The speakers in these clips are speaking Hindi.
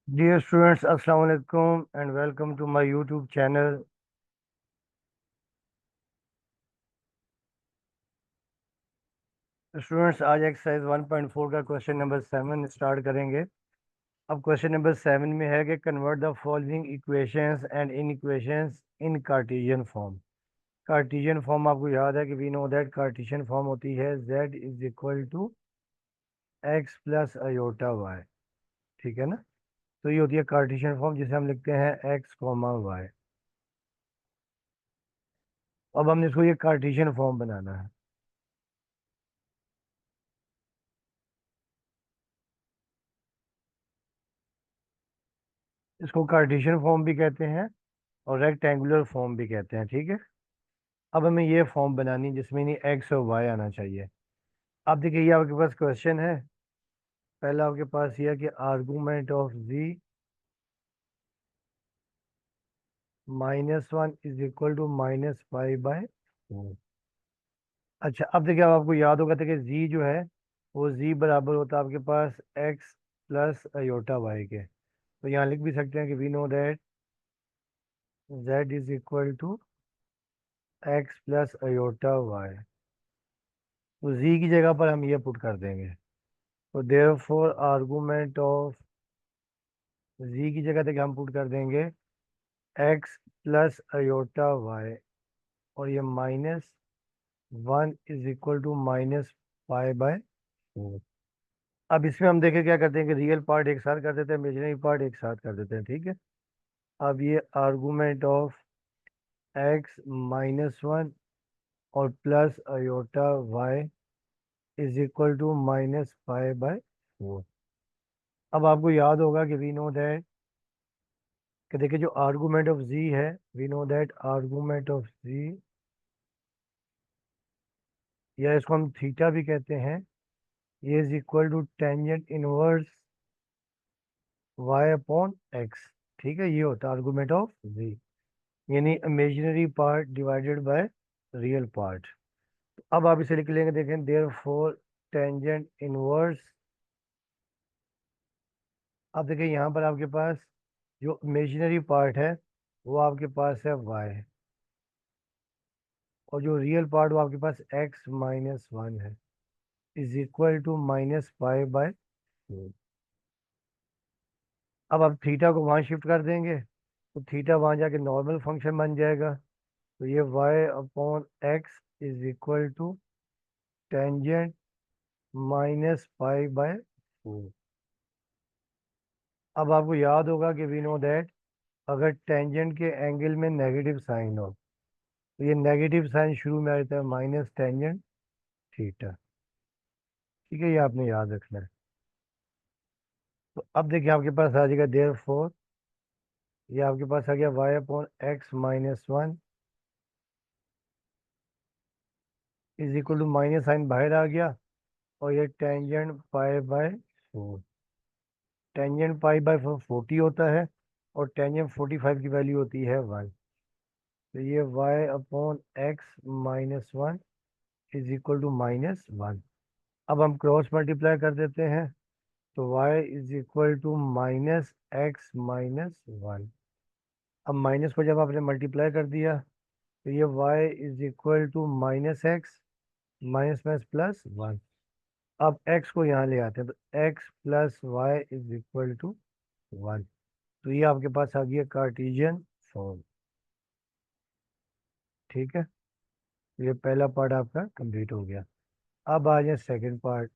Dear students, Assalamu alaikum and welcome to my YouTube channel. Students आज एक्सरसाइज 1.4 का क्वेश्चन नंबर 7 स्टार्ट करेंगे। अब क्वेश्चन नंबर 7 में है कि convert the following equations and inequations in Cartesian form. Cartesian form आपको याद है कि we know that Cartesian form होती है z is equal to x plus iota y. ठीक है ना। तो ये होती है कार्टेशियन फॉर्म जिसे हम लिखते हैं x कॉमा वाई। अब हमने इसको ये कार्टेशियन फॉर्म बनाना है। इसको कार्टेशियन फॉर्म भी कहते हैं और रेक्टेंगुलर फॉर्म भी कहते हैं। ठीक है। अब हमें ये फॉर्म बनानी है जिसमें नहीं एक्स और वाई आना चाहिए। अब देखिए ये आपके पास क्वेश्चन है। पहला आपके पास ये है कि argument of z -1 is equal to -5/4। अच्छा, अब देखिए अब आपको याद होगा था कि z जो है वो z बराबर होता है आपके पास x प्लस अयोटा वाई के। तो यहाँ लिख भी सकते हैं कि we know that z is equal to x plus iota y. तो z की जगह पर हम ये पुट कर देंगे। तो देयरफॉर आर्गूमेंट ऑफ z की जगह तक हम पुट कर देंगे x प्लस अयोटा वाई और ये -1 इज इक्वल टू -5/4। अब इसमें हम देखें क्या करते हैं कि रियल पार्ट एक साथ कर देते हैं, इमेजिनरी पार्ट एक साथ कर देते हैं। ठीक है। अब ये आर्गूमेंट ऑफ x -1 और plus iota y is equal to -5/4। अब आपको याद होगा कि वी नो दैट कि देखिए जो आर्गूमेंट ऑफ z है, we know that argument of z या इसको हम थीटा भी कहते हैं, ये is equal to tangent inverse y upon x। ठीक है। ये होता है आर्गूमेंट ऑफ z, यानी imaginary part divided by real part. अब आप इसे लिख लेंगे, देखें देयर फोर टेंजेंट इनवर्स। अब देखिए यहाँ पर आपके पास जो इमेजिनरी पार्ट है वो आपके पास है y और जो रियल पार्ट वो आपके पास x-1 है इज इक्वल टू -5/4। अब आप थीटा को वहाँ शिफ्ट कर देंगे तो थीटा वहाँ जाके नॉर्मल फंक्शन बन जाएगा। तो ये y upon x is equal to tangent -5/4। अब आपको याद होगा कि वी नो दैट अगर टेंजेंट के एंगल में नेगेटिव साइन हो तो ये नेगेटिव साइन शुरू में आ जाता है माइनस टेंजेंट थीटा। ठीक है, ये आपने याद रखना है। तो अब देखिए आपके पास आ जाएगा देयर फोर, ये आपके पास आ गया y upon x-1 is equal to minus sign बाहर आ गया और ये टेंजेंट पाई/4। टेंजेंट पाई/4 40 होता है और टेंजेंट 45 की वैल्यू होती है 1। तो ये y upon x-1 is equal to -1। अब हम क्रॉस मल्टीप्लाई कर देते हैं तो y is equal to -x-1। अब माइनस को जब आपने मल्टीप्लाई कर दिया तो ये y is equal to -x minus plus 1। अब x को यहाँ ले आते हैं तो x plus y is equal to 1। तो ये आपके पास आ गया कार्टेशियन फॉर्म। ठीक है। तो ये पहला पार्ट आपका कंप्लीट हो गया। अब आ जाए सेकंड पार्ट।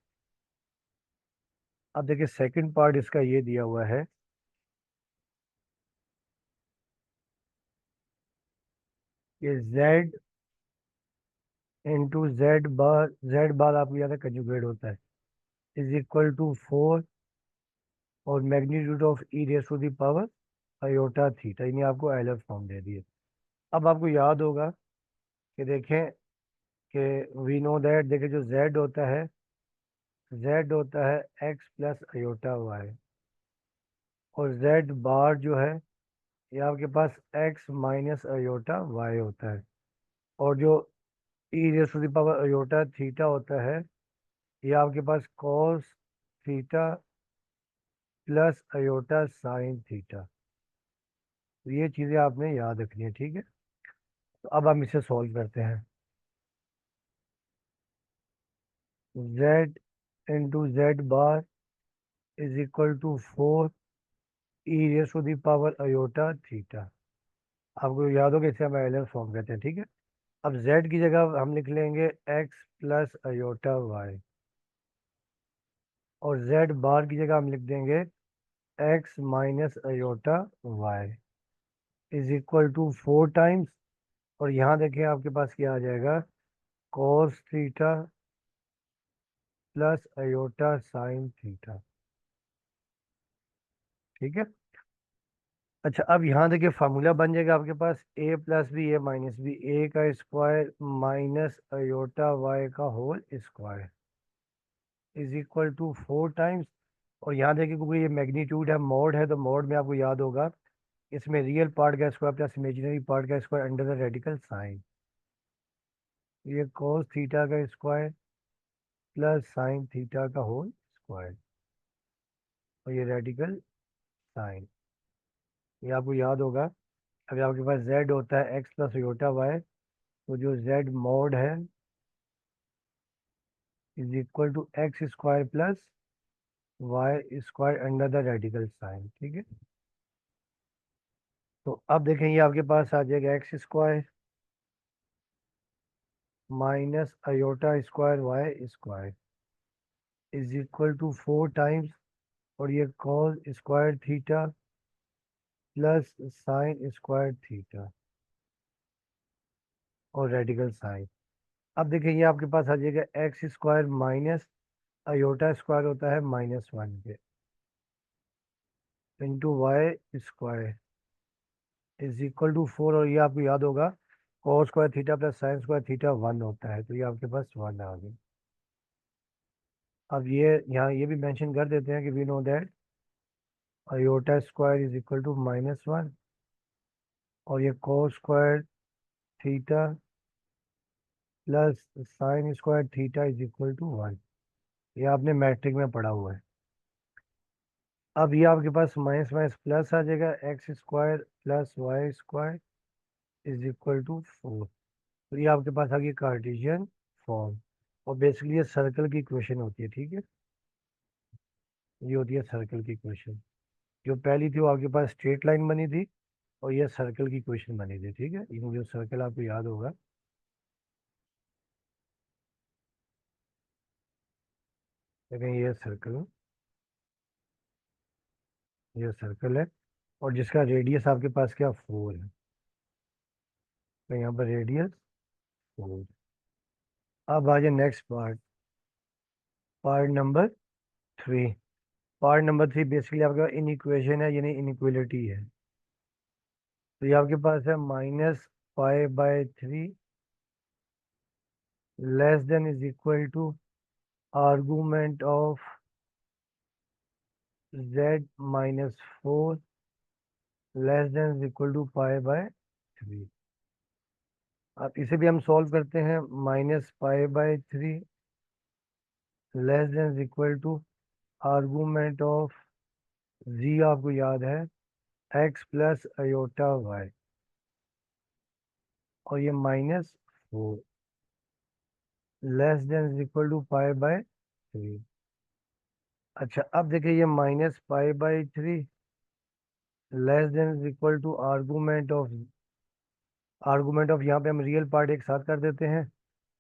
अब देखिए सेकंड पार्ट इसका ये दिया हुआ है कि z इंटू जेड बार आपको याद है कंजुगेट होता है इज इक्वल टू 4 और magnitude of e raise to the power iota theta, यानी आपको एलर फॉर्म दे दिए। अब आपको याद होगा कि देखें कि वी नो दैट, देखिए जो z होता है x प्लस अयोटा वाई और z बार जो है ये आपके पास x माइनस अयोटा वाई होता है और जो e raise to the power iota theta होता है ये आपके पास cos theta plus iota sine theta. तो ये चीज़ें आपने याद रखनी है, ठीक है। तो अब हम इसे सॉल्व करते हैं। z into z bar is equal to 4 e raise to the power iota theta. आपको याद होगा इसे हम एलएन फॉर्म कहते हैं, ठीक है। अब z की जगह हम लिख लेंगे x प्लस अयोटा y, और z बार की जगह हम लिख देंगे x minus iota y is equal to 4 times, और यहाँ देखें आपके पास क्या आ जाएगा, cos theta plus iota sine theta, ठीक है। अच्छा, अब यहाँ देखिए फार्मूला बन जाएगा आपके पास a plus b a minus b, a का स्क्वायर माइनस अयोटा वाई का whole square is equal to 4 times. और यहाँ देखिए क्योंकि ये मैग्नीट्यूड है, मोड है, तो मोड में आपको याद होगा इसमें रियल पार्ट का स्क्वायर प्लस इमेजिनरी पार्ट का square under the radical sign. ये cos थीटा का स्क्वायर प्लस साइन थीटा का होल स्क्वायर, और ये रेडिकल साइन। ये आपको याद होगा, अगर आपके पास z होता है x प्लस योटा वाई, तो जो z मोड है is equal to x square plus y square under the radical sign, ठीक है। तो अब देखें ये आपके पास आ जाएगा x square minus iota square y square is equal to 4 times, और ये cos square theta plus sine square theta और रेडिकल साइन। अब देखिए ये आपके पास आ जाएगा x square minus iota square होता है -1 के into y square is equal to 4, और ये आपको याद होगा cos square theta plus sine square theta 1 होता है, तो ये आपके पास 1 आ गया। अब ये यहाँ ये भी मेंशन कर देते हैं कि we know that iota square is equal to -1, और ये cos square theta plus sine square theta is equal to 1। ये आपने मैट्रिक में पढ़ा हुआ है। अब ये आपके पास माइनस माइनस प्लस आ जाएगा, x square plus y square is equal to 4। तो ये आपके पास आ गई कार्टेशियन फॉर्म, और बेसिकली ये सर्कल की इक्वेशन होती है, ठीक है। ये होती है सर्कल की इक्वेशन। जो पहली थी वो आपके पास स्ट्रेट लाइन बनी थी, और ये सर्कल की इक्वेशन बनी थी, ठीक है। ये जो सर्कल आपको याद होगा, लेकिन ये सर्कल है, और जिसका रेडियस आपके पास क्या 4 है, तो यहाँ पर रेडियस 4। अब आ जाए next part, part number 3। Part number 3 basically आपका इन इक्वेशन है, यानी इनइक्वलिटी है। तो ये आपके पास है -π/3 less than is equal to argument of z-4 less than is equal to π/3। अब इसे भी हम सॉल्व करते हैं, -π/3 less than is equal to argument of z, आपको याद है x प्लस अयोटा y, और ये -4 less than is equal to π/3। अच्छा, अब देखिए ये -π/3 less than is equal to argument of यहाँ पे हम रियल पार्ट एक साथ कर देते हैं,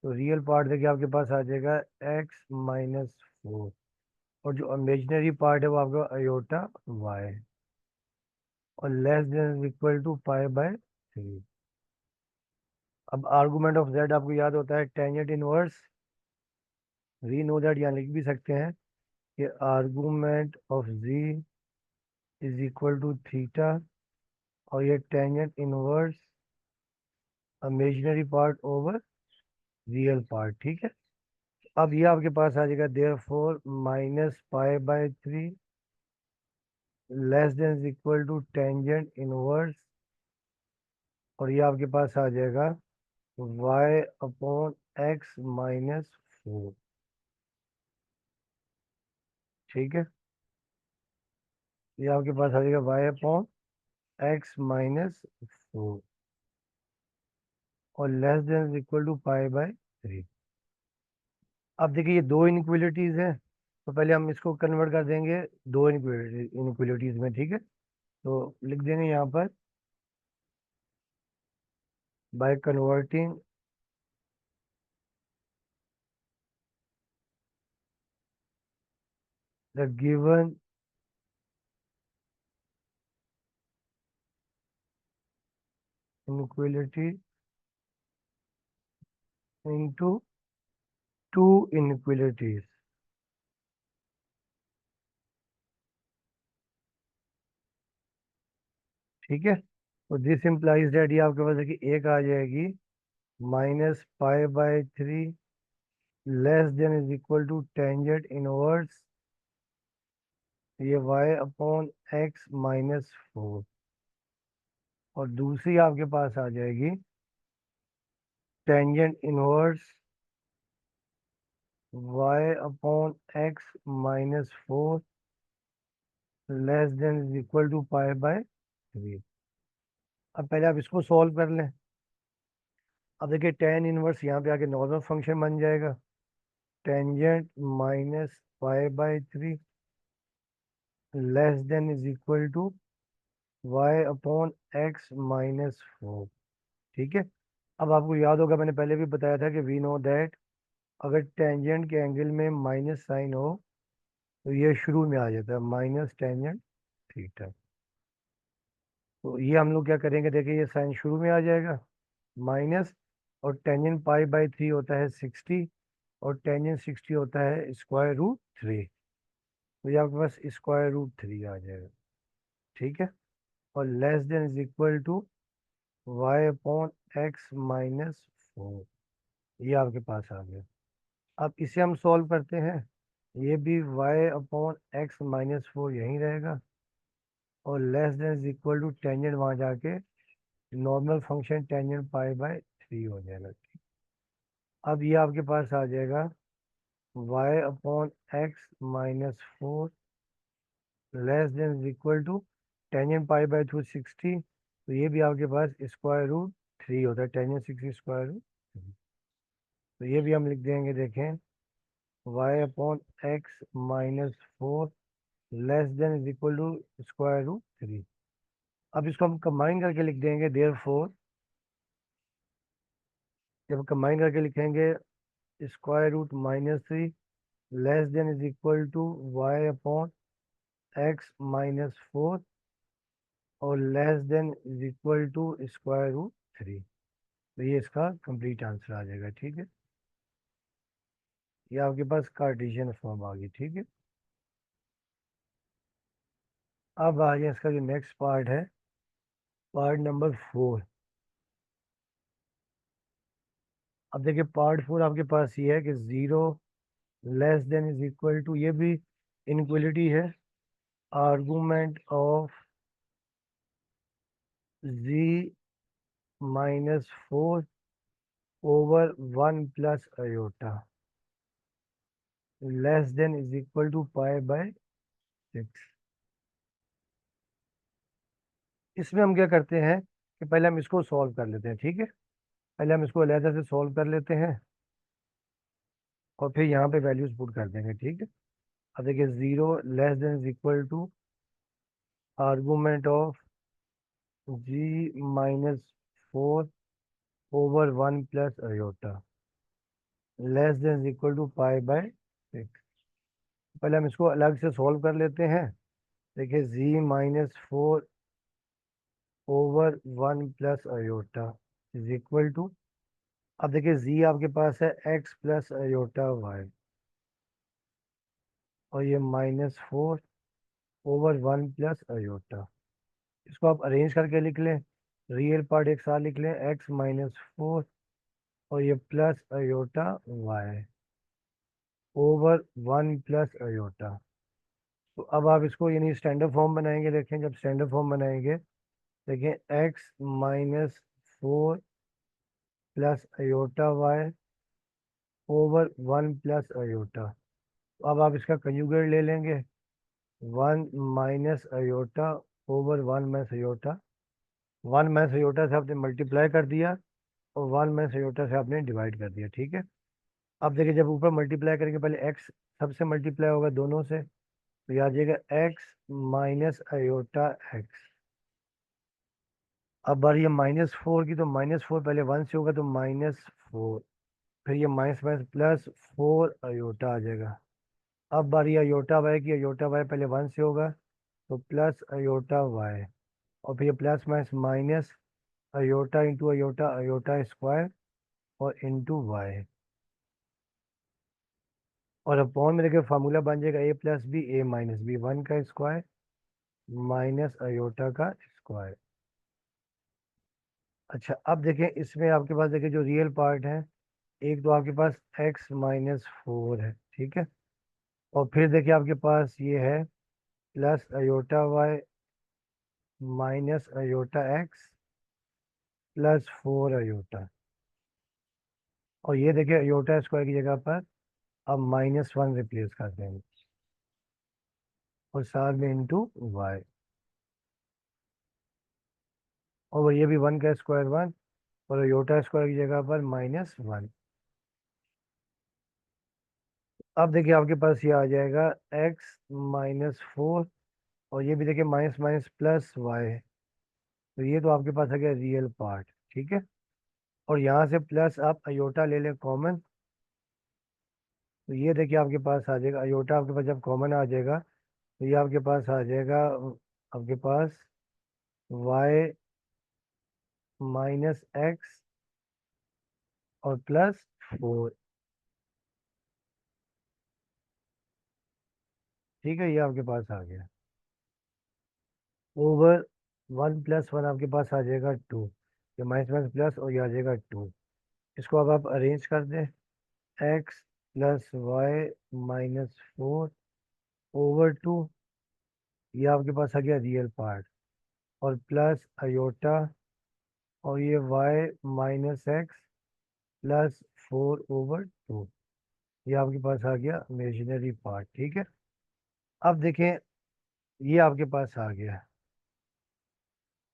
तो रियल पार्ट देखिए आपके पास आ जाएगा x-4, और जो इमेजिनरी पार्ट है वो आपका अयोटा y, और less than is equal to π/3। अब आर्गूमेंट ऑफ z आपको याद होता है tangent inverse, we know that, यहाँ लिख भी सकते हैं कि argument of z is equal to theta, और ये tangent inverse imaginary part over real part, ठीक है। अब ये आपके पास आ जाएगा there four -π/3 less than equal to tangent inverse, और ये आपके पास आ जाएगा y/x-4, ठीक है। ये आपके पास आ जाएगा वाई अपॉन एक्स माइनस 4 और less than equal to pi by 3। अब देखिए ये दो इनइक्वलिटीज हैं, तो पहले हम इसको कन्वर्ट कर देंगे दो इनइक्वलिटीज में, ठीक है। तो लिख देंगे यहाँ पर by converting the given inequality into two inequalities। ठीक है, तो दिस इम्प्लाइज दैट ये आपके पास देखिए एक आ जाएगी -π/3 less than is equal to tangent inverse ये y अपॉन एक्स माइनस 4 और दूसरी आपके पास आ जाएगी tangent inverse y upon x minus 4 less than is equal to π/3। अब पहले आप इसको सॉल्व कर लें। अब देखिए टेन इनवर्स यहाँ पे आके नॉर्मल फंक्शन बन जाएगा, tangent -π/3 less than is equal to y upon x minus 4। ठीक है, अब आपको याद होगा मैंने पहले भी बताया था कि वी नो दैट अगर टेंजेंट के एंगल में माइनस साइन हो तो ये शुरू में आ जाता है माइनस टेंजेंट थीटा। तो ये हम लोग क्या करेंगे, देखिए ये साइन शुरू में आ जाएगा माइनस, और टेंजेंट π/3 होता है 60 और टेंजेंट 60 होता है √3। तो ये आपके पास √3 आ जाएगा। ठीक है, और less than is equal to y upon x minus 4। ये आपके पास आ गया। अब इसे हम सॉल्व करते हैं, ये भी y अपॉन एक्स माइनस 4 यहीं रहेगा और less than is equal to tangent वहाँ जाके नॉर्मल फंक्शन टेंजेंट π/3 हो जाएगा। अब ये आपके पास आ जाएगा y upon x minus 4 less than is equal to tangent π/2 60। तो ये भी आपके पास √3 होता है, टेंजेंट 60 √3। तो ये भी हम लिख देंगे, देखें y upon x minus 4 less than is equal to √3। अब इसको हम कंबाइन करके लिख देंगे, देयर फोर जब कंबाइन करके लिखेंगे √-3 less than is equal to y upon x minus 4 और less than is equal to √3। तो ये इसका कंप्लीट आंसर आ जाएगा। ठीक है, ये आपके पास कार्टेशियन फॉर्म आ गई। ठीक है, अब आ जाए इसका जो नेक्स्ट पार्ट है, पार्ट नंबर 4। अब देखिए पार्ट 4 आपके पास ये है कि 0 less than is equal to, ये भी इनक्वलिटी है, argument of z -4 over 1 plus iota less than is equal to π/6। इसमें हम क्या करते हैं कि पहले हम इसको सॉल्व कर लेते हैं। ठीक है, पहले हम इसको अलहदा से सॉल्व कर लेते हैं और फिर यहाँ पे वैल्यूज पुट कर देंगे। ठीक है, अब देखिए 0 less than is equal to argument of g -4 over 1 plus iota less than is equal to π/6। पहले हम इसको अलग से सॉल्व कर लेते हैं। देखिए g -4 over 1 plus iota is equal to, अब देखिए z आपके पास है x प्लस अयोटा y और ये -4 ओवर 1 प्लस अयोटा। इसको आप अरेंज करके लिख लें, रियल पार्ट एक साथ लिख लें, x-4 और ये plus iota y over 1 plus aorta. तो अब आप इसको यानी स्टैंडर्ड फॉर्म बनाएंगे। देखें जब स्टैंडर्ड फॉर्म बनाएंगे, देखें x-4 plus iota y over 1 plus aorta. तो अब आप इसका कंजुगेट ले लेंगे, 1 minus iota over 1 minus iota. 1 minus iota से आपने मल्टीप्लाई कर दिया और 1 माइनस अयोटा से आपने डिवाइड कर दिया, ठीक है। अब देखिए जब ऊपर मल्टीप्लाई करेंगे पहले एक्स सबसे मल्टीप्लाई होगा दोनों से, तो ये आ जाएगा एक्स माइनस अयोटा एक्स। अब बारी है -4 की, तो -4 पहले 1 से होगा तो -4, फिर ये माइनस माइनस प्लस 4 अयोटा आ जाएगा। अब बारी है अयोटा वाई की, अयोटा वाई पहले 1 से होगा तो प्लस अयोटा वाई, और फिर ये plus minus minus iota into iota, iota square और इंटू वाई, और अपॉन में देखिए फार्मूला बन जाएगा a plus b a minus b, 1 का स्क्वायर माइनस अयोटा का स्क्वायर। अच्छा अब देखें इसमें आपके पास देखिए जो रियल पार्ट है, एक तो आपके पास x-4 है, ठीक है, और फिर देखिए आपके पास ये है plus iota y minus iota x plus 4 iota, और ये देखिए अयोटा स्क्वायर की जगह पर अब -1 रिप्लेस कर देंगे और साथ में इंटू वाई, और ये भी 1 का स्क्वायर 1 और अयोटा स्क्वायर की जगह पर -1। अब देखिए आपके पास ये आ जाएगा x-4, और ये भी देखिए माइनस माइनस प्लस वाई, तो ये तो आपके पास आ गया रियल पार्ट, ठीक है। और यहाँ से प्लस आप अयोटा ले लें कॉमन, तो ये देखिए आपके पास आ जाएगा अयोटा, आपके पास जब कॉमन आ जाएगा तो ये आपके पास आ जाएगा आपके पास y माइनस एक्स और प्लस 4, ठीक है, ये आपके पास आ गया ओवर 1 प्लस 1 आपके पास आ जाएगा 2, ये माइनस माइनस प्लस और ये आ जाएगा 2। इसको अब आप अरेंज कर दें, एक्स प्लस वाई -4 ओवर 2, ये आपके पास आ गया रियल पार्ट, और प्लस अयोटा, और ये y minus x plus 4 over 2, ये आपके पास आ गया इमेजिनरी पार्ट, ठीक है। अब देखें ये आपके पास आ गया,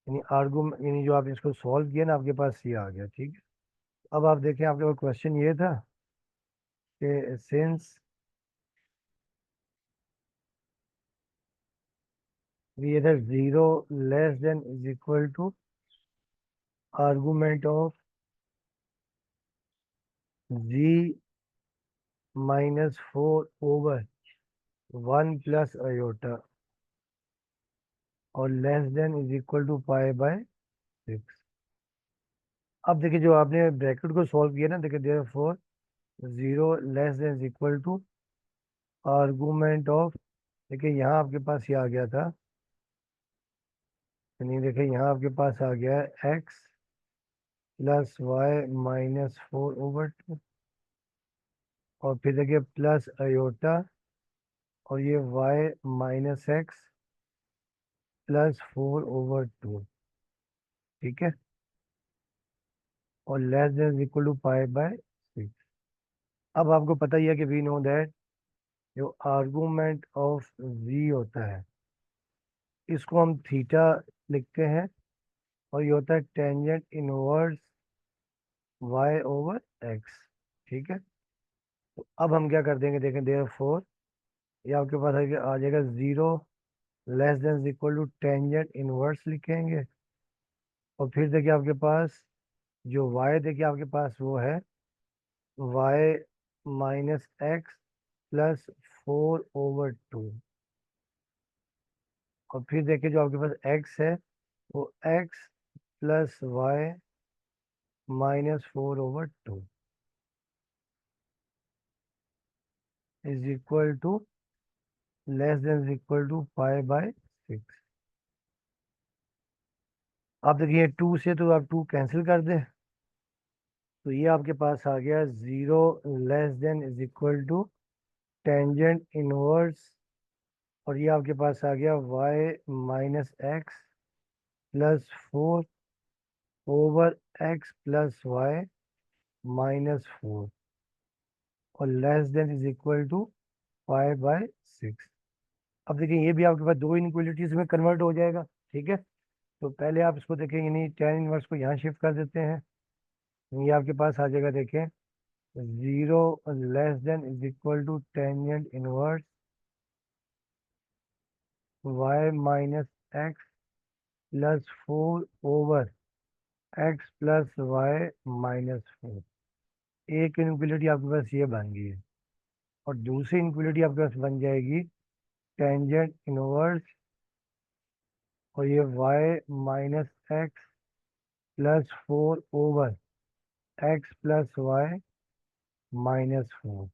यानी आर्गूमेंट, यानी जो आप इसको सॉल्व किया ना आपके पास ये आ गया, ठीक है। अब आप देखें आपके पास क्वेश्चन ये था कि सिंस वी इधर 0 less than is equal to argument of z -4 over 1 plus iota और less than is equal to π/6। अब देखिए जो आपने ब्रैकेट को सॉल्व किया ना, देखिए therefore 0 less than is equal to argument of, देखिए यहाँ आपके पास ये आ गया था, यानी देखिए यहाँ आपके पास आ गया है एक्स प्लस वाई -4 ओवर 2, और फिर देखिए प्लस अयोटा, और ये y minus x plus 4 over 2, ठीक है, और लेस देन इक्वल टू π/6। अब आपको पता ही है कि वी नो दैट जो आर्गूमेंट ऑफ v होता है इसको हम थीटा लिखते हैं, और ये होता है tangent inverse y over x, ठीक है। तो अब हम क्या कर देंगे, देखें देयर फोर ये आपके पास आ जाएगा 0 less than equal to tangent inverse लिखेंगे, और फिर देखिए आपके पास जो y देखिए आपके पास वो है y माइनस एक्स प्लस 4/2, और फिर देखिए जो आपके पास x है वो x plus y -4/2 is equal to less than equal to π/6। आप देखिए 2 से तो आप 2 कैंसिल कर दें, तो ये आपके पास आ गया 0 less than is equal to tangent inverse, और ये आपके पास आ गया y minus x plus 4 over x plus y -4, और less than is equal to π/6। अब देखिए ये भी आपके पास दो इनइक्वलिटीज में कन्वर्ट हो जाएगा, ठीक है। तो पहले आप इसको देखेंगे, नहीं tan इनवर्स को यहाँ शिफ्ट कर देते हैं, ये आपके पास आ जाएगा, देखें 0 < is equal to tangent inverse y minus x plus 4 x plus y minus 4। एक इनक्वलिटी आपके पास ये बन गई है, और दूसरी इनक्वलिटी आपके पास बन जाएगी टेंजेंट इनवर्स, और ये y minus x plus 4 x plus y minus 4,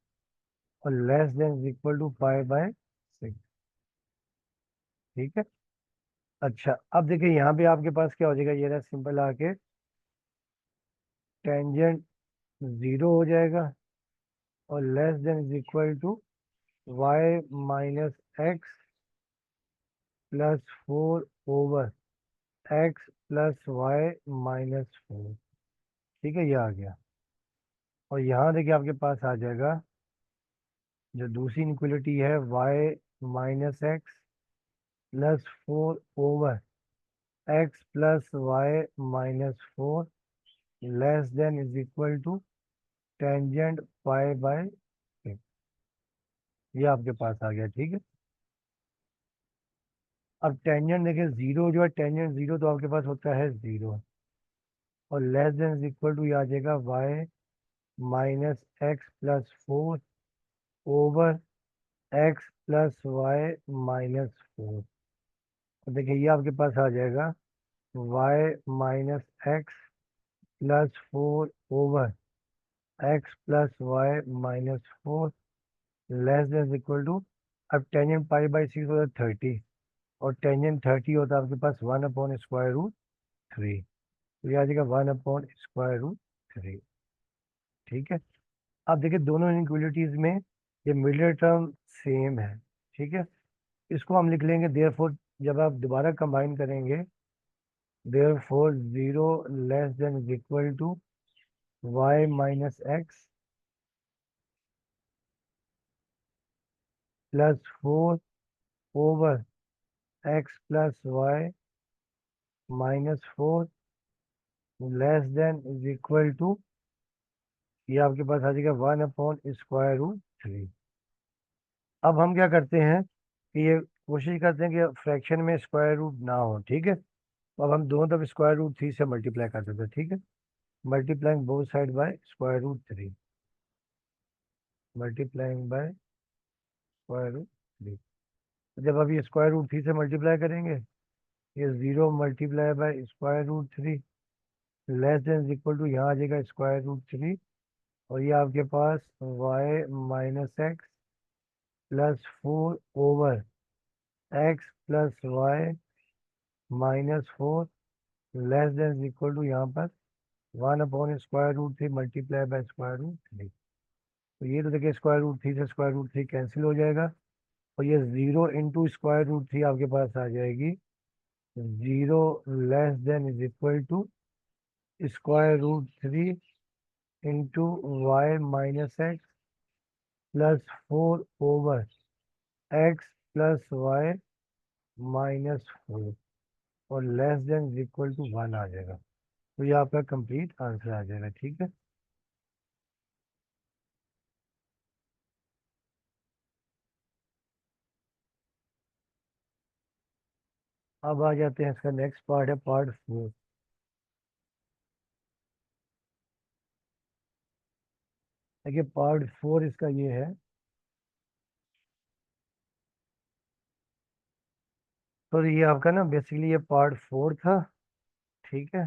और < इक्वल टू पाई/6। ठीक है। अच्छा अब देखिए यहाँ पे आपके पास क्या हो जाएगा, ये रहा सिंपल आके टेंजेंट 0 हो जाएगा, और < equal to y minus x plus 4 x plus y minus 4। ठीक है, ये आ गया। और यहाँ देखिए आपके पास आ जाएगा जो दूसरी इनक्वलिटी है, y minus x plus 4 x plus y minus 4 < is equal to tangent pi. ये आपके पास आ गया, ठीक है। अब टेंजेंट देखिए जीरो जो है, टेंजेंट जीरो तो आपके पास होता है 0, और < इज इक्वल टू ये आ जाएगा y minus x plus 4 x plus y minus 4। तो देखिए ये आपके पास आ जाएगा y minus x plus 4 x plus y minus 4 < equal to, अब टेंजेंट पाई/6 होता है 30, और टेंजेंट 30 होता है आपके पास 1/√3। तो ये आ जाएगा 1/√3। ठीक है। अब देखिए दोनों इनइक्वलिटीज में ये मिडिल टर्म सेम है, ठीक है। इसको हम लिख लेंगे देयरफॉर, जब आप दोबारा कंबाइन करेंगे, therefore 0 < is equal to y minus x plus 4 x plus y minus 4 < is equal to, ये आपके पास आ जाएगा 1/√3। अब हम क्या करते हैं कि ये कोशिश करते हैं कि फ्रैक्शन में स्क्वायर रूट ना हो, ठीक है। तो अब हम दोनों तरफ √3 से मल्टीप्लाई कर देते हैं, ठीक है। Multiplying both side by √3, multiplying by √3। जब आप ये √3 से मल्टीप्लाई करेंगे, ये 0 × (3) < यहाँ आ जाएगा √3, और ये आपके पास y minus x plus 4 x plus y minus 4 < यहाँ पर 1/√3 मल्टीप्लाई बाय √3। तो ये तो देखिए √3 से √3 कैंसिल हो जाएगा, और ये 0 इंटू √3 आपके पास आ जाएगी 0 < equal to √3 into y minus x plus 4 x plus y minus 4, और < इक्वल टू 1 आ जाएगा। तो ये आपका कंप्लीट आंसर आ जाएगा, ठीक है। अब आ जाते हैं, इसका नेक्स्ट पार्ट है पार्ट 4। देखिए पार्ट 4 इसका ये है, तो ये आपका ना बेसिकली ये पार्ट 4 था, ठीक है।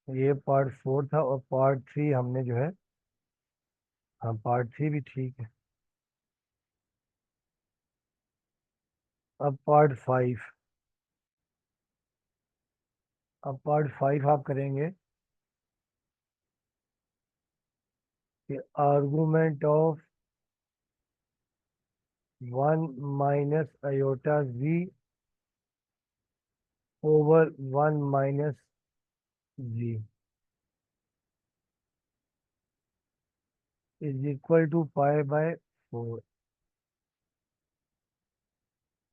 ये पार्ट 4 था, और पार्ट 3 हमने जो है, हाँ पार्ट 3 भी ठीक है। अब पार्ट 5 आप करेंगे कि argument of 1 minus iota g over 1 minus g is equal to pi.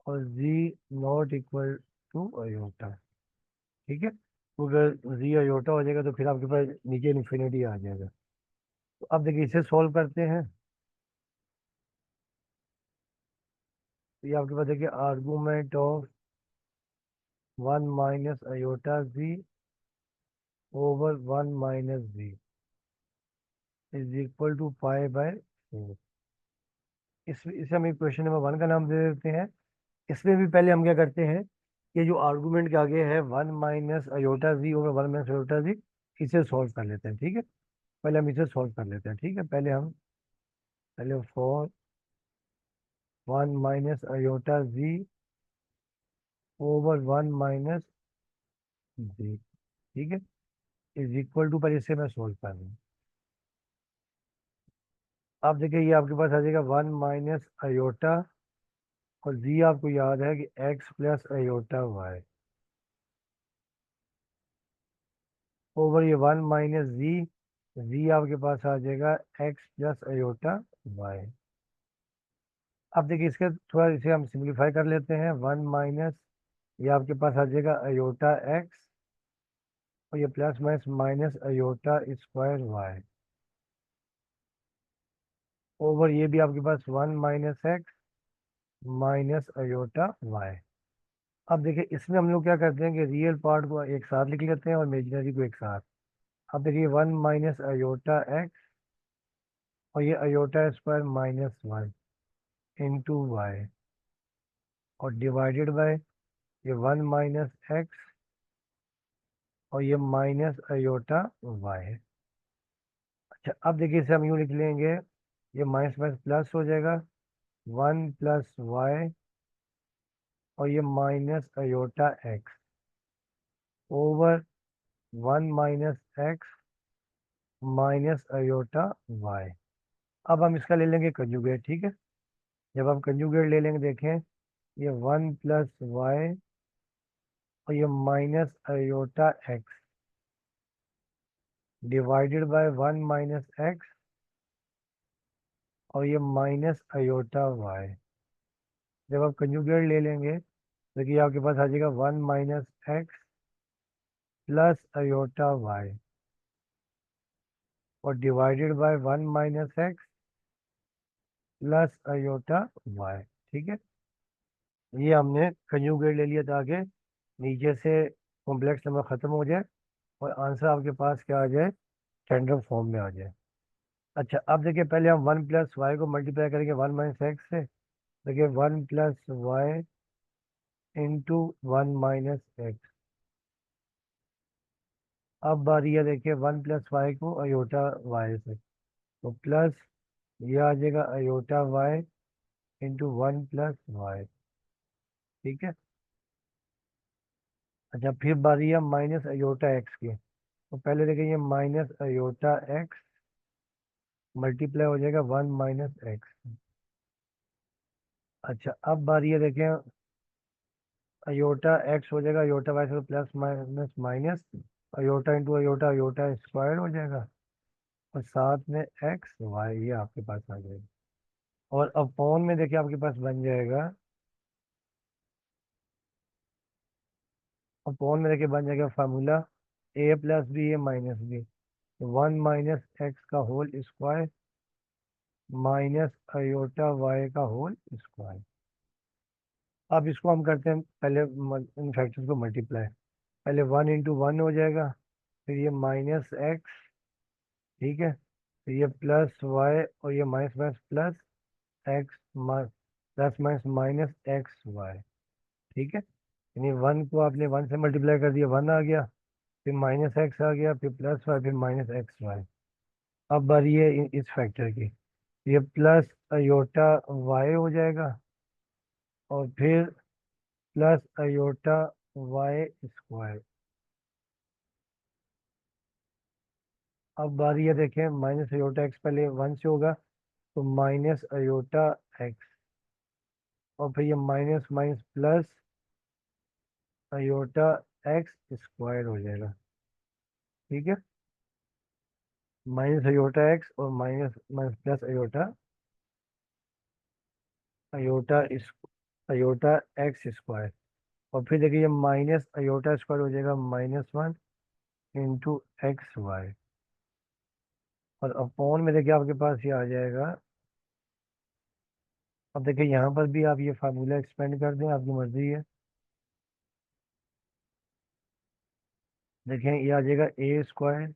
और g not equal to iota. ठीक है, तो अगर जी अयोटा हो जाएगा तो फिर आपके पास नीचे इन्फिनिटी आ जाएगा। तो अब देखिए इसे सॉल्व करते हैं। तो ये आपके पास देखिए argument of 1 - iota g over 1 - g is equal to pi. इसे हम इक्वेशन नंबर 1 का नाम दे देते हैं। इसमें भी पहले हम क्या करते हैं, ये जो आर्गूमेंट के आगे है 1 - अयोटा जी ओवर 1 - अयोटा जी, इसे सॉल्व कर लेते हैं। ठीक है, पहले हम इसे सॉल्व कर लेते हैं। ठीक है, पहले फॉर 1 - अयोटा जी ओवर 1 - जी। ठीक है, इज इक्वल टू, पर इसे मैं सोल्व कर रहा हूँ। आप देखिए ये आपके पास आ जाएगा 1 - अयोटा, और जी आपको याद है कि x + अयोटा y ओवर ये 1 - जी। जी आपके पास आ जाएगा x + अयोटा y। अब देखिए इसके थोड़ा इसे हम सिंप्लीफाई कर लेते हैं। 1 - ये आपके पास आ जाएगा अयोटा x, और ये प्लस माइनस अयोटा² y ओवर ये भी आपके पास 1 - x -अयोटा y। अब देखिए इसमें हम लोग क्या करते हैं कि रियल पार्ट को एक साथ लिख लेते हैं और इमेजिनरी को एक साथ। अब देखिए 1 - अयोटा x, और ये अयोटा² - 1 इंटू वाई, और डिवाइडेड बाय ये 1 - x, और ये -अयोटा y। अच्छा, अब देखिए इसे हम यूँ लिख लेंगे, ये माइनस माइनस प्लस हो जाएगा 1 + y, और ये -iota x over 1 - x -iota y। अब हम इसका ले लेंगे कंजुगेट। ठीक है, जब हम कंजुगेट ले लेंगे, देखें ये 1 + y, और ये -iota x divided by 1 - x, और ये -अयोटा y। जब आप कंजुगेट ले लेंगे, देखिए आपके पास आ जाएगा 1 - x +अयोटा y, और divided by 1 - x +iota y। ठीक है, ये हमने कंजुगेट ले लिया ताकि नीचे से कॉम्प्लेक्स नंबर ख़त्म हो जाए और आंसर आपके पास क्या आ जाए, स्टैंडर्ड फॉर्म में आ जाए। अच्छा, अब देखिए पहले हम 1 + y को मल्टीप्लाई करेंगे 1 - x से। देखिए 1 + y इंटू 1 - x। अब बारी है देखिए 1 + y को अयोटा y से, तो प्लस ये आ जाएगा अयोटा y इंटू 1 + y। ठीक है, अच्छा फिर बारी है -अयोटा x की। तो पहले देखिए ये -अयोटा x मल्टीप्लाई हो जाएगा 1 - x। अच्छा, अब बारी है देखें अयोटा x हो जाएगा अयोटा y से, plus minus minus iota into iota, iota हो जाएगा, और साथ में x y ये आपके पास आ जाएगा। और अपॉन में देखिए आपके पास बन जाएगा, अपॉन में देखिए बन जाएगा formula a + b a - b, 1 - x का होल स्क्वायर -अयोटा y का होल स्क्वायर। अब इसको हम करते हैं पहले इन फैक्टर्स को मल्टीप्लाई। पहले 1 × 1 हो जाएगा, फिर ये -x। ठीक है, फिर ये +y, और ये minus minus plus x, plus minus minus XY। ठीक है, यानी 1 को आपने 1 से मल्टीप्लाई कर दिया, 1 आ गया, फिर -x आ गया, फिर +y, फिर -XY। अब बारी है इस फैक्टर की, ये +अयोटा y हो जाएगा, और फिर +अयोटा y²। अब बारी है देखें -अयोटा x पहले 1 से होगा, तो -अयोटा x, और फिर ये minus minus plus iota x² हो जाएगा। ठीक है, -अयोटा x और minus minus plus iota, iota iota x square, और फिर देखिए ये माइनस अयोटा स्क्वायर हो जाएगा -1 इंटू एक्स वाई, और अपॉन में देखिए आपके पास ये आ जाएगा। अब देखिए यहाँ पर भी आप ये फार्मूला एक्सपेंड कर दें, आपकी मर्जी है। देखें ये आ जाएगा a square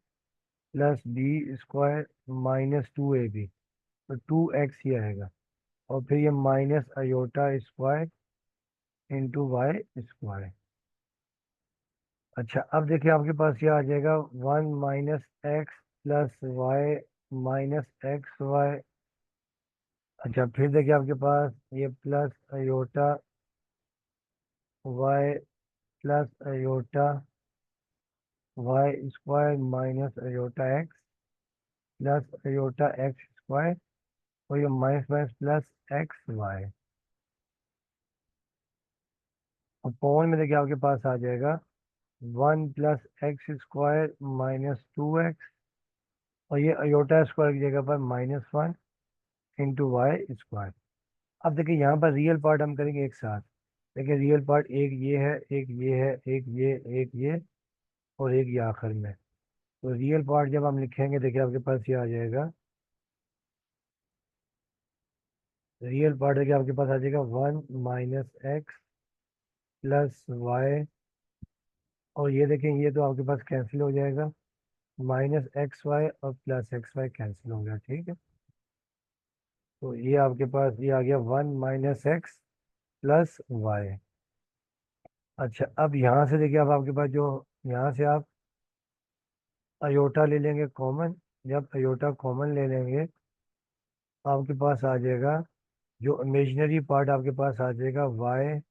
plus b square -2ab, तो 2x ही आएगा, और फिर ये minus iota square into y square. अच्छा अब देखिए आपके पास ये आ जाएगा 1 - एक्स प्लस वाई -xy। अच्छा फिर देखिए आपके पास ये plus iota y plus iota y square minus iota x plus iota x square, और ये minus minus plus x y. Upon में देखिए आपके पास आ जाएगा 1 + x² -2x, और ये अयोटा स्क्वायर की जगह पर -1 इंटू वाई स्क्वायर। अब देखिए यहाँ पर रियल पार्ट हम करेंगे एक साथ। देखिए रियल पार्ट एक ये है, एक ये है, एक ये और एक ये आखिर में। तो रियल पार्ट जब हम लिखेंगे देखिए आपके पास ये आ जाएगा। रियल पार्ट देखिए आपके पास आ जाएगा 1 - एक्स प्लस वाई, और ये देखें ये तो आपके पास कैंसिल हो जाएगा, -xy और +xy कैंसिल हो गया, ठीक है। तो ये आपके पास ये आ गया 1 - एक्स प्लस वाई। अच्छा अब यहाँ से देखिए अब आपके पास जो यहाँ से आप अयोटा ले लेंगे कॉमन। जब अयोटा कॉमन ले लेंगे आपके पास आ जाएगा, जो इमेजिनरी पार्ट आपके पास आ जाएगा y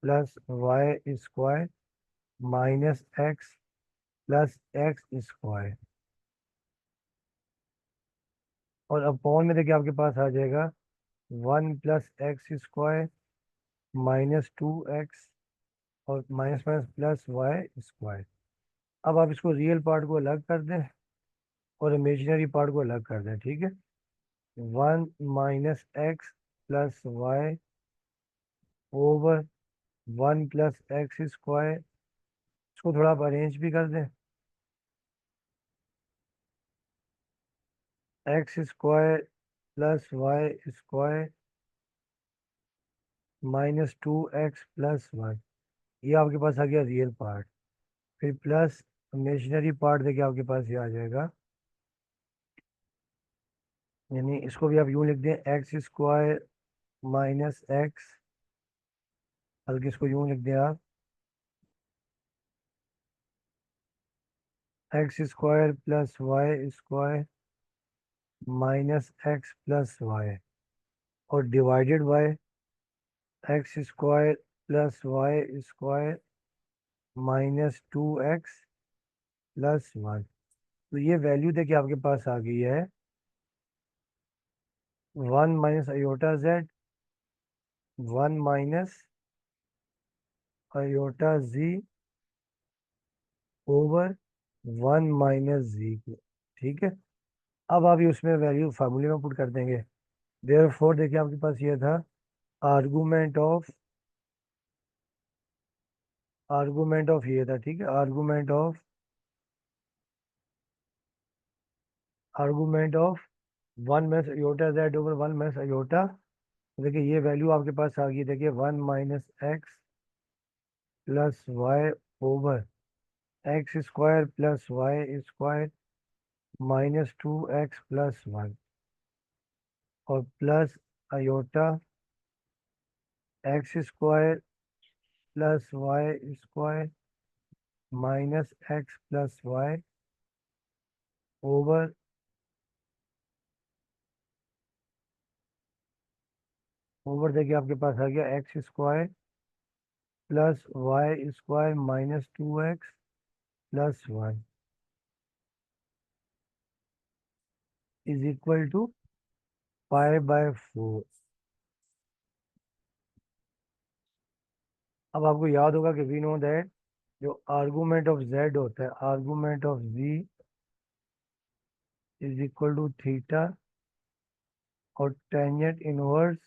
+ y² -x plus x square, और अपॉन में देखिए आपके पास आ जाएगा 1 + x² -2x, और minus minus plus y square. अब आप इसको रियल पार्ट को अलग कर दें और इमेजिनरी पार्ट को अलग कर दें, ठीक है। 1 - x plus y over 1 + x², इसको थोड़ा आप अरेंज भी कर दें। x² plus y square -2x + 1, ये आपके पास आ गया रियल पार्ट। फिर प्लस इमेजिनरी पार्ट देखिए आपके पास ये आ जाएगा, यानी इसको भी आप यूँ लिख दें x² -x, बल्कि इसको यूँ लिख दें आप x² plus y square -x + y, और divided by x² plus y square -2x + 1। तो ये वैल्यू देखिए आपके पास आ गई है 1 - iota z, 1 - iota z over 1 - z, ठीक है। अब आप ये उसमें वैल्यू फार्मूले में पुट कर देंगे। देयरफॉर देखिए आपके पास ये था आर्गूमेंट ऑफ ये था, ठीक है। Argument of 1 - iota z over 1 - iota. देखिए ये वैल्यू आपके पास आ गई, देखिए 1 - x plus y over x² plus y square -2x + 1, और plus iota x² plus y square -x + y over देखिए आपके पास आ गया x² plus y square -2x + 1 is equal to π/4। अब आपको याद होगा कि वी नो दैट जो आर्गूमेंट ऑफ z होता है, argument of z is equal to theta, और tangent inverse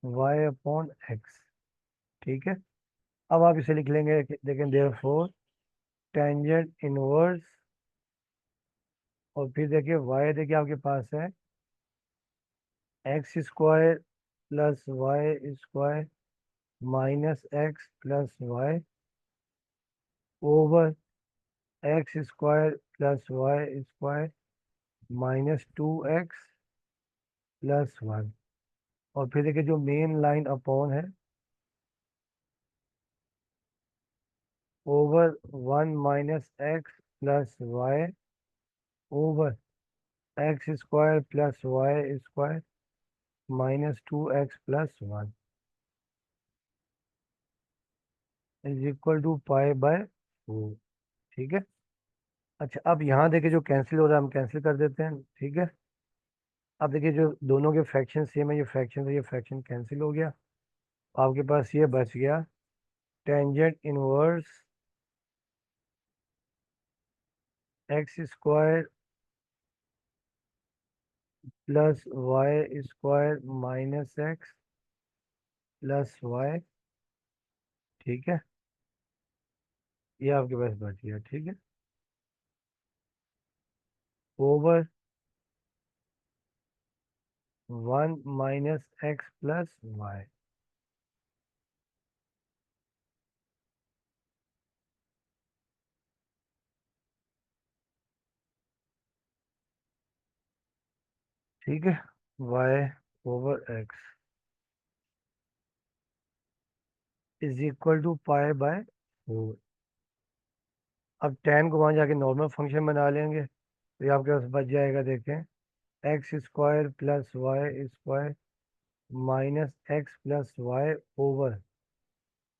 y upon x. ठीक है, अब आप इसे लिख लेंगे देखें, देयरफॉर टेंजेंट इनवर्स, और फिर देखिए वाई देखिए आपके पास है x square plus y square minus x plus y over x square plus y square minus 2x plus 1। और फिर देखिए जो मेन लाइन अपॉन है over 1 minus x plus y over x square plus y square minus 2x plus 1 is equal to pi by 4। ठीक है, अच्छा अब यहाँ देखिए जो कैंसिल हो रहा है हम कैंसिल कर देते हैं। ठीक है, अब देखिए जो दोनों के फ्रैक्शन सेम है, ये फ्रैक्शन है, ये फ्रैक्शन कैंसिल हो गया, आपके पास ये बच गया tangent inverse x square plus y square minus x plus y. ठीक है, ये आपके पास बच गया। ठीक है, over 1 minus x plus y. ठीक है, y over x is equal to pi by 4। अब टेन को वहाँ जाके नॉर्मल फंक्शन बना लेंगे, तो ये आपके पास बच जाएगा देखें x square plus y square minus x plus y over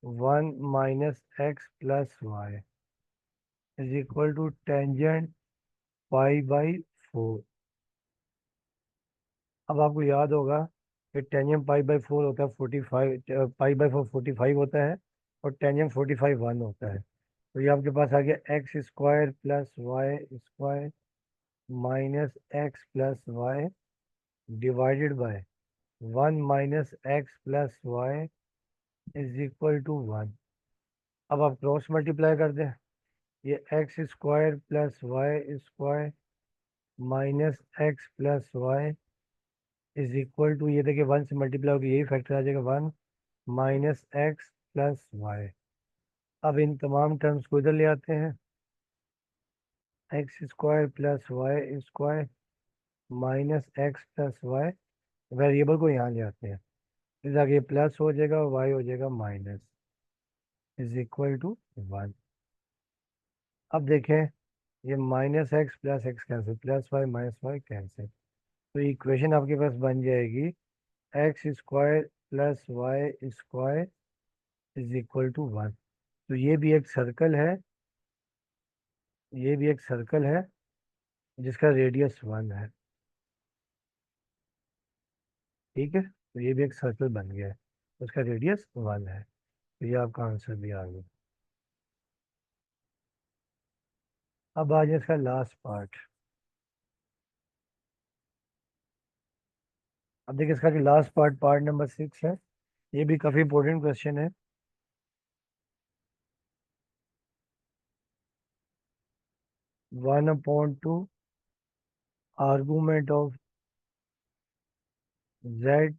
1 minus x plus y is equal to tangent pi by 4। अब आपको याद होगा कि टेंजेंट पाई बाई 4 होता है 45, पाई बाई 4 45 होता है, और टेंजेंट 45 1 होता है। तो ये आपके पास आ गया x square plus y square minus x plus y divided by 1 minus x plus y is equal to 1। अब आप क्रॉस मल्टीप्लाई कर दें, ये x square plus y square minus x plus y is equal to, ये देखिए 1 से मल्टीप्लाई होगी यही फैक्टर आ जाएगा 1 माइनस एक्स प्लस वाई। अब इन तमाम टर्म्स को इधर ले आते हैं, x square plus y square minus x plus y, variable को यहाँ ले आते हैं, इस आगे प्लस हो जाएगा और वाई हो जाएगा माइनस इज इक्वल टू 1। अब देखें ये minus x plus x cancel, plus y minus y cancel, तो इक्वेशन आपके पास बन जाएगी x square plus y square is equal to 1। तो ये भी एक सर्कल है, ये भी एक सर्कल है जिसका रेडियस 1 है। ठीक है, तो ये भी एक सर्कल बन गया है, उसका रेडियस 1 है। तो ये आपका आंसर भी आ गया। अब आ जाए इसका लास्ट पार्ट। अब देखिए इसका जो लास्ट पार्ट, पार्ट नंबर 6 है, ये भी काफ़ी इंपॉर्टेंट क्वेश्चन है। 1/2 argument of z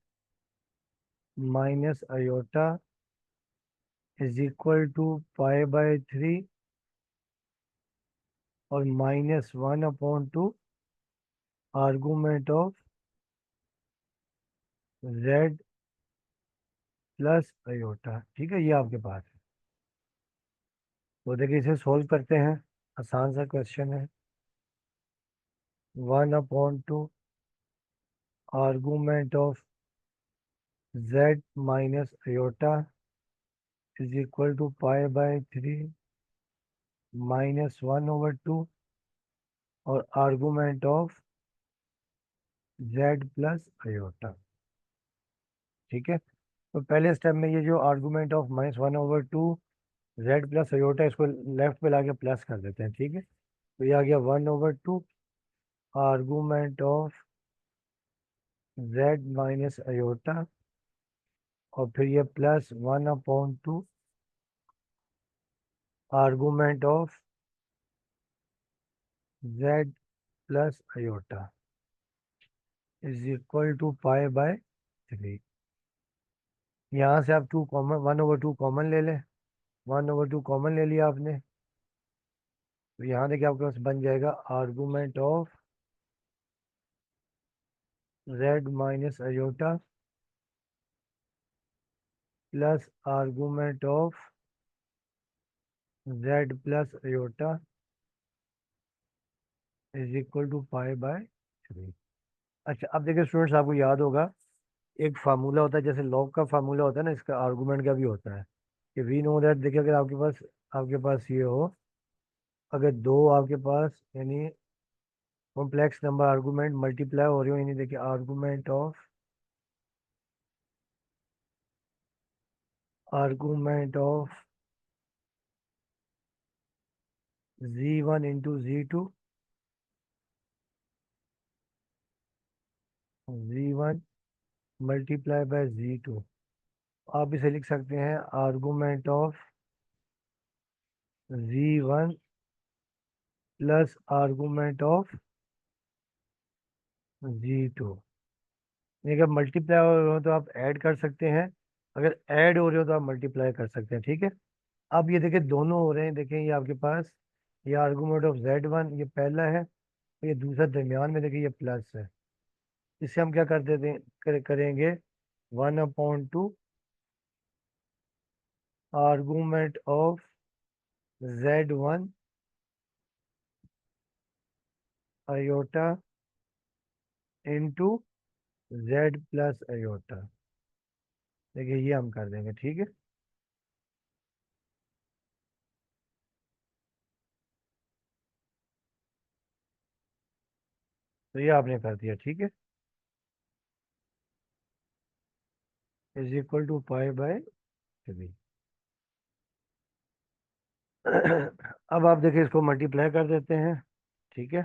minus iota is equal to pi by 3 और -1/2 argument of z plus iota. ठीक है, ये आपके पास है। तो देखिए इसे सोल्व करते हैं, आसान सा क्वेश्चन है। 1/2 argument of z minus iota is equal to pi by 3 -1/2 और argument of z plus iota. ठीक है, तो पहले स्टेप में ये जो argument of -1/2 z plus iota, इसको लेफ्ट पे लाके प्लस कर देते हैं। ठीक है, तो ये आ गया 1/2 argument of z minus iota और फिर ये +1/2 argument of z plus iota is equal to pi. यहाँ से आप 2 कॉमन 1/2 कॉमन ले लें। 1/2 कॉमन ले लिया आपने, तो यहाँ देखिए आपके पास बन जाएगा argument of z minus iota plus argument of z plus iota is equal to pi. अच्छा, अब देखिए स्टूडेंट्स, आपको याद होगा एक फार्मूला होता है, जैसे लॉग का फार्मूला होता है ना, इसका आर्गूमेंट का भी होता है कि वी नो दैट। देखिए अगर आपके पास ये हो, अगर दो आपके पास यानी कॉम्प्लेक्स नंबर आर्गूमेंट मल्टीप्लाई हो रही हो, यानी देखिए argument of z1 into z2, z1 multiply by z2। आप इसे लिख सकते हैं argument of z1 plus argument of z2। यानी कि अब मल्टीप्लाई हो रहे हो तो आप ऐड कर सकते हैं, अगर ऐड हो रहे हो तो आप मल्टीप्लाई कर सकते हैं, ठीक है। अब ये देखिए दोनों हो रहे हैं, देखें ये आपके पास ये आर्गूमेंट ऑफ z1 ये पहला है, और ये दूसरा दरमियान में देखिए ये प्लस है। इससे हम क्या कर देते हैं करेंगे 1/2 argument of z1 iota into z plus iota. देखिए ये हम कर देंगे, ठीक है। तो ये आपने कर दिया, ठीक है, इज इक्वल टू पाई/3। अब आप देखिए इसको मल्टीप्लाई कर देते हैं, ठीक है।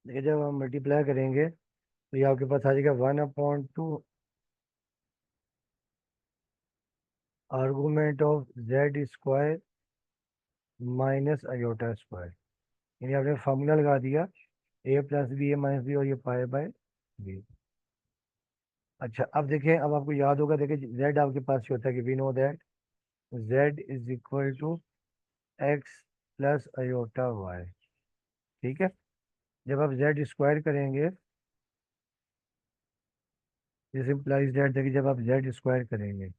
देखिए जब हम मल्टीप्लाई करेंगे तो ये आपके पास आ जाएगा 1/2 argument of z² minus iota square. यानी आपने फार्मूला लगा दिया a+b a-b और ये पाई/3। अच्छा, अब देखें, अब आपको याद होगा, देखिए z आपके पास ही होता है कि we know that z is equal to x plus iota y, ठीक है। जब आप z स्क्वायर करेंगे, दिस इम्प्लाइज दैट, देखिए जब आप z स्क्वायर करेंगे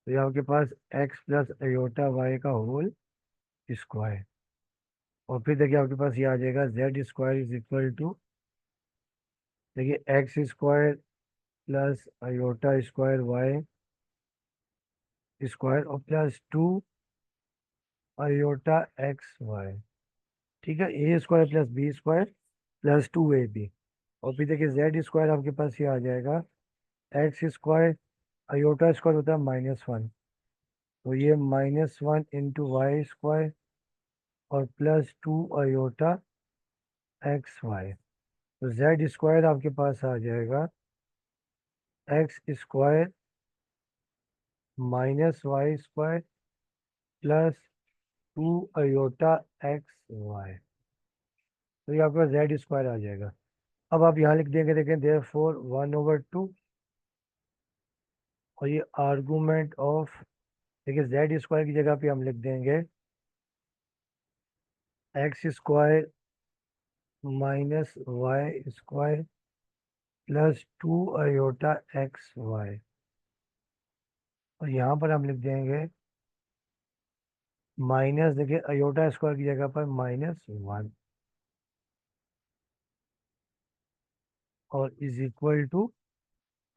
तो ये आपके पास x प्लस आयोटा y का होल स्क्वायर, और फिर देखिए आपके पास ये आ जाएगा z² इज इक्वल टू, देखिए x² plus iota square y² और +2 आयोटा xy, ठीक है। a² प्लस b² +2ab, और फिर देखिए z² आपके पास ये आ जाएगा x², आयोटा स्क्वायर होता है -1, तो ये -1 इंटू y² और +2 आयोटा xy। तो z² आपके पास आ जाएगा x² -y² +2 आयोटा xy। तो ये आपका z² आ जाएगा। अब आप यहाँ लिख देंगे, देखें देयरफॉर 1/2, और ये आर्गूमेंट ऑफ, देखिए z² की जगह पे हम लिख देंगे x² -y² +2 आयोटा xy, और यहाँ पर हम लिख देंगे माइनस, देखिए आयोटा स्क्वायर की जगह पर -1, और इज इक्वल टू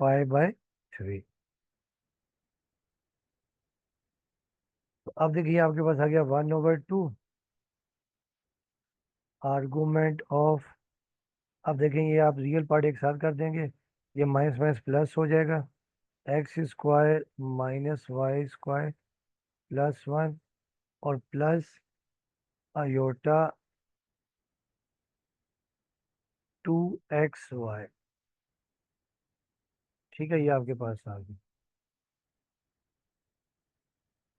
पाई/3। तो अब देखिए आपके पास आ गया 1/2 आर्गूमेंट ऑफ, अब देखेंगे ये आप रियल पार्ट एक साथ कर देंगे, ये माइनस माइनस प्लस हो जाएगा, x² -y² +1 और प्लस आयोटा 2xy, ठीक है, ये आपके पास आ गई,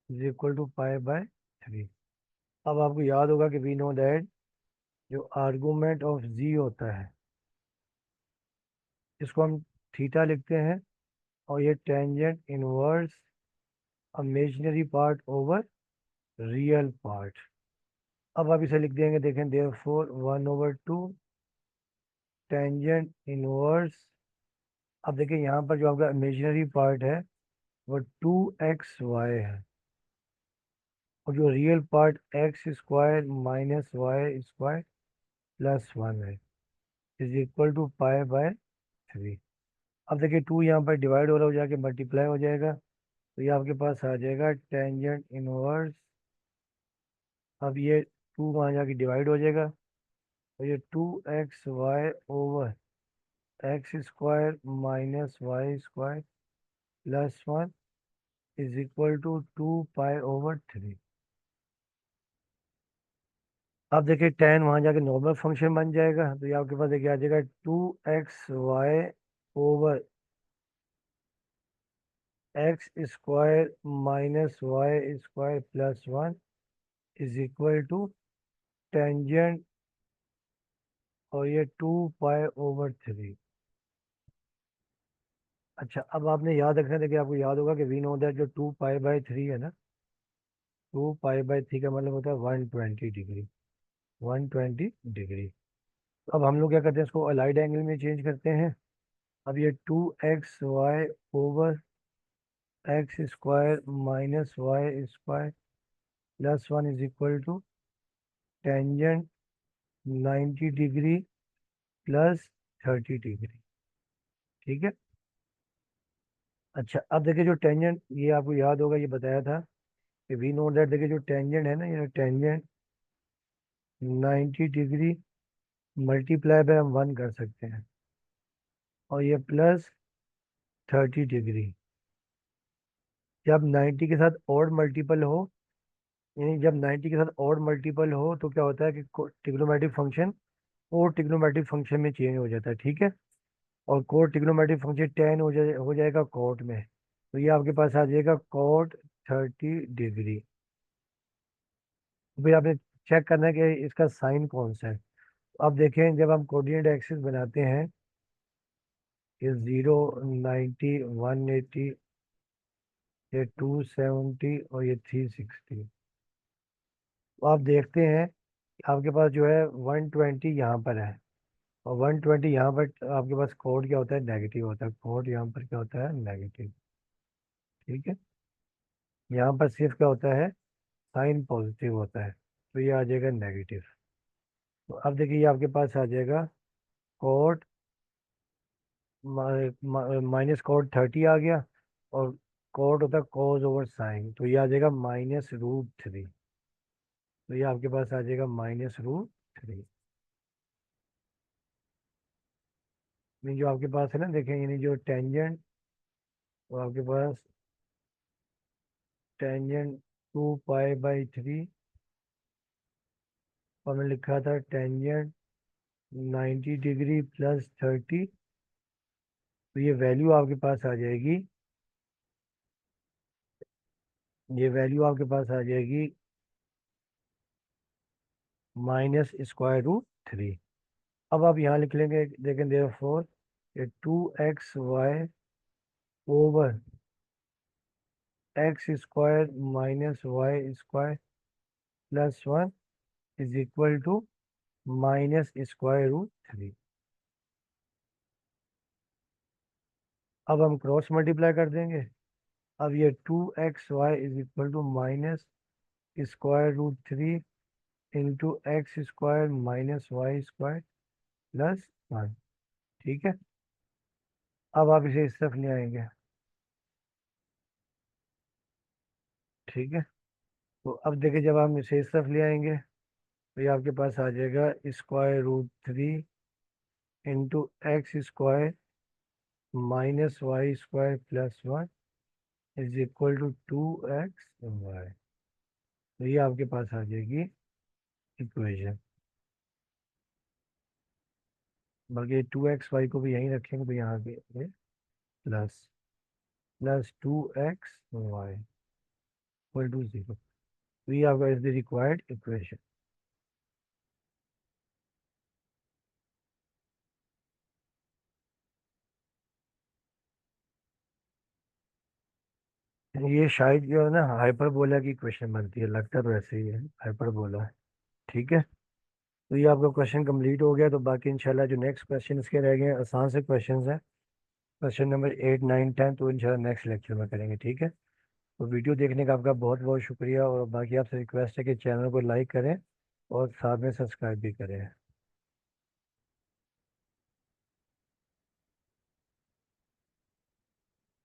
is equal to pi by 3। अब आपको याद होगा कि वी नो दैट जो आर्गूमेंट ऑफ जी होता है इसको हम थीटा लिखते हैं, और ये tangent inverse imaginary part over real part. अब आप इसे लिख देंगे, देखें, देयरफॉर 1/2 टेंजेंट इनवर्स। अब देखिए यहाँ पर जो आपका इमेजिनरी पार्ट है वो 2xy है, और जो real part x² minus y² plus 1 है, is equal to pi by 3। अब देखिए 2 यहाँ पर डिवाइड हो रहा हो जाके मल्टीप्लाई हो जाएगा, तो ये आपके पास आ जाएगा टेंजेंट इनवर्स। अब ये 2 वहाँ जाके डिवाइड हो जाएगा, तो ये 2xy over x² minus y² plus 1 is equal to 2 pi. अब देखिए tan वहाँ जाके नॉर्मल फंक्शन बन जाएगा, तो ये आपके पास देखिए आ जाएगा 2xy over x² minus y² plus 1 is equal to tangent, और ये 2 पाई/3। अच्छा, अब आपने याद रखना था कि आपको याद होगा कि वी नो दैट जो 2 पाई/3 है ना, 2 पाई/3 का मतलब होता है 120 डिग्री, 120 डिग्री। अब हम लोग क्या करते हैं, इसको अलाइड एंगल में चेंज करते हैं। अब ये 2xy over x² minus y² plus 1 is equal to tangent 90 degree plus 30 degree. ठीक है। अच्छा, अब देखिए जो टेंजेंट, ये आपको याद होगा, ये बताया था कि वी नो दैट, देखिए जो टेंजेंट है ना, ये टेंजेंट 90 डिग्री मल्टीप्लाई बाय हम 1 कर सकते हैं, और ये प्लस 30 डिग्री। जब 90 के साथ और मल्टीपल हो, यानी जब 90 के साथ और मल्टीपल हो तो क्या होता है कि ट्रिग्नोमेट्रिक फंक्शन और ट्रिग्नोमेट्रिक फंक्शन में चेंज हो जाता है। ठीक है। और कोट ट्रिग्नोमेट्रिक फंक्शन टेन हो जाएगा कोट में, तो ये आपके पास आ जाएगा कोट 30 डिग्री। फिर आपने चेक करना है कि इसका साइन कौन सा है। अब देखें, जब हम कोऑर्डिनेट एक्सिस बनाते हैं, ये 0, 90, 180, ये 270 और ये 360, तो आप देखते हैं कि आपके पास जो है 120 यहाँ पर है, और 120 यहाँ पर आपके पास कोड क्या होता है, नेगेटिव होता है। कोड यहाँ पर क्या होता है, नेगेटिव। ठीक है। यहाँ पर सिर्फ क्या होता है, साइन पॉजिटिव होता है, तो ये आ जाएगा नेगेटिव। तो अब देखिए ये आपके पास आ जाएगा कोड -कोड 30 आ गया, और कोड होता है कोज ओवर साइन, तो ये आ जाएगा -√3। तो ये आपके पास आ जाएगा -√3। यानी जो आपके पास है ना, देखें, यानी जो टेंजेंट, वो आपके पास टेंजेंट 2 पाई/3, और मैंने लिखा था टेंजेंट 90 डिग्री प्लस 30, तो ये वैल्यू आपके पास आ जाएगी, ये वैल्यू आपके पास आ जाएगी -√3। अब आप यहाँ लिख लेंगे, देखें, देयरफॉर ये 2xy over x² minus y² plus 1 is equal to -√3। अब हम क्रॉस मल्टीप्लाई कर देंगे। अब ये 2xy is equal to -√3 into x² minus y² plus 1। ठीक है। अब आप इसे इस तरफ ले आएंगे। ठीक है। तो अब देखिए, जब हम इसे इस तरफ ले आएंगे, तो ये आपके पास आ जाएगा √3 into x² minus y² plus 1 is equal to 2xy। तो ये आपके पास आ जाएगी इक्वेशन। बल्कि 2xy को भी यहीं रखेंगे, तो यहाँ पे plus plus 2xy equal to 0। तो ये आपका इज द रिक्वायर्ड इक्वेशन। ये शायद जो है ना हाइपरबोला की क्वेश्चन बनती है, लगता तो ऐसे ही है, हाइपरबोला है। ठीक है, तो ये आपका क्वेश्चन कंप्लीट हो गया। तो बाकी इंशाल्लाह जो नेक्स्ट क्वेश्चन इसके रह गए हैं, आसान से क्वेश्चन है, क्वेश्चन नंबर 8 9 10, तो इंशाल्लाह नेक्स्ट लेक्चर में करेंगे। ठीक है, तो वीडियो देखने का आपका बहुत बहुत शुक्रिया, और बाकी आपसे रिक्वेस्ट है कि चैनल को लाइक करें और साथ में सब्सक्राइब भी करें।